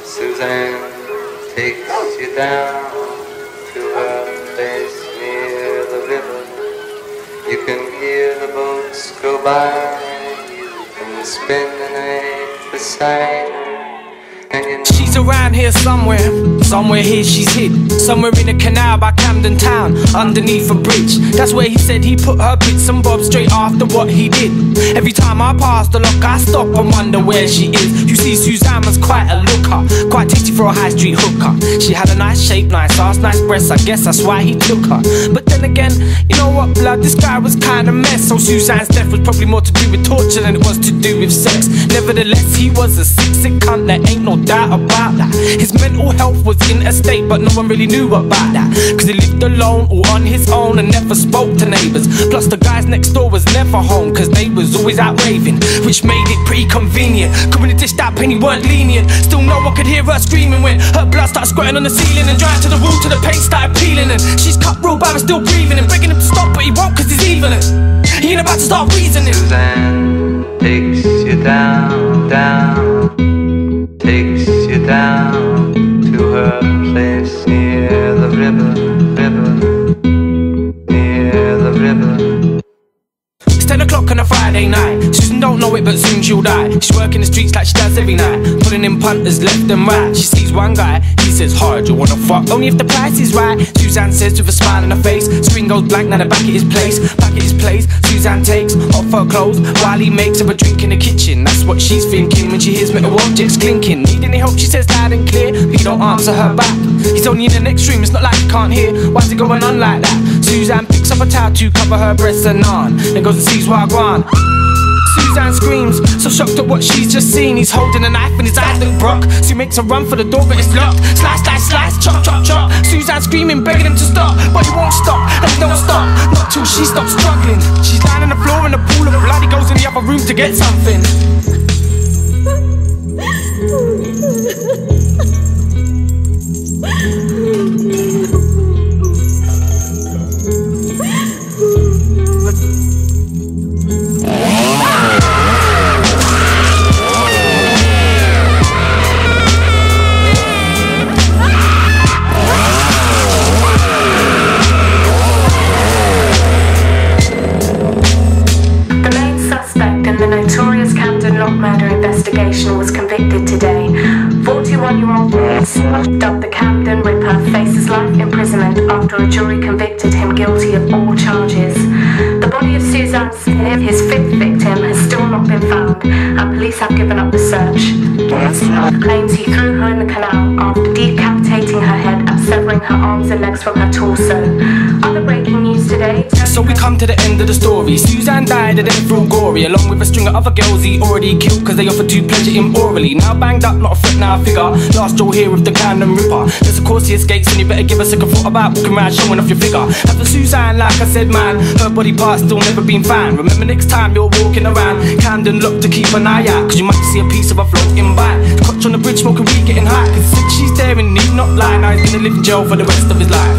Suzanne takes you down to her place near the river. You can hear the boats go by. You can spend the night beside her. She's around here somewhere, somewhere here she's hid. Somewhere in a canal by Camden Town, underneath a bridge. That's where he said he put her bits and bobs straight after what he did. Every time I pass the lock I stop and wonder where she is. You see, Suzanne was quite a looker, quite tasty for a high street hooker. She had a nice shape, nice ass, nice breasts, I guess that's why he took her. But then again, you know what, blood, this guy was kinda mess. So Suzanne's death was probably more to do with torture than it was to do with sex. Nevertheless, he was a sick cunt, there ain't no doubt about that. His mental health was in a state, but no one really knew about that. Cause he lived alone or on his own and never spoke to neighbours. Plus the guys next door was never home, cause they was always out raving, which made it pretty convenient. Cause when he dished out penny weren't lenient. Still no one could hear her screaming when her blood started squirting on the ceiling and drying to the wall till the paint started peeling. And she's cut real bad but still breathing and begging him to stop, but he won't cause he's evil. He ain't about to start reasoning. Suzanne takes you down, takes you down to her place near the river, near the river. It's 10 o'clock on a Friday night. Susan don't know it, but soon she'll die. She's working the streets like she does every night, putting in punters left and right. She sees one guy, he says, hard, you wanna fuck? Only if the price is right. Suzanne says with a smile on her face. Screen goes blank, now they're back at his place. Back at his place, Suzanne takes off her clothes while he makes her a drink in the kitchen. That's what she's thinking when she hears metal objects clinking. Need any help, she says loud and clear, but he don't answer her back. He's only in the next room, it's not like he can't hear. Why's it going on like that? Suzanne picks up a towel to cover her breasts and on, then goes and sees Wagwan. Suzanne screams, so shocked at what she's just seen. He's holding a knife and his eyes look broke. So he makes a run for the door but it's locked. Slice, slice, slice, chop, chop, chop. Suzanne screaming, begging him to stop, but he won't stop, and he don't stop, not till she stops struggling. She's lying on the floor in a pool of blood. He goes in the other room to get something. Was convicted today. 41-year-old dubbed the Camden Ripper faces life imprisonment after a jury convicted him guilty of all charges. The body of Suzanne Smith, his fifth victim, has still not been found, and police have given up the search. Claims he threw her in the canal after decapitating her head and severing her arms and legs from her torso. Other breaking news today. So we come to the end of the story. Suzanne died and then threw gory, along with a string of other girls he already killed cause they offered to pleasure him orally. Now banged up, not a threat, now a figure. Last you'll hear of the Camden Ripper. Yes, of course he escapes, and you better give a second thought about walking around showing off your figure. As for Suzanne, like I said, man, her body parts still never been found. Remember next time you're walking around Camden, look to keep an eye out, cause you might see a piece of her floating by. Crotch on the bridge, smoking weed, getting high, cause since she's there and need not lie. Now he's gonna live in jail for the rest of his life.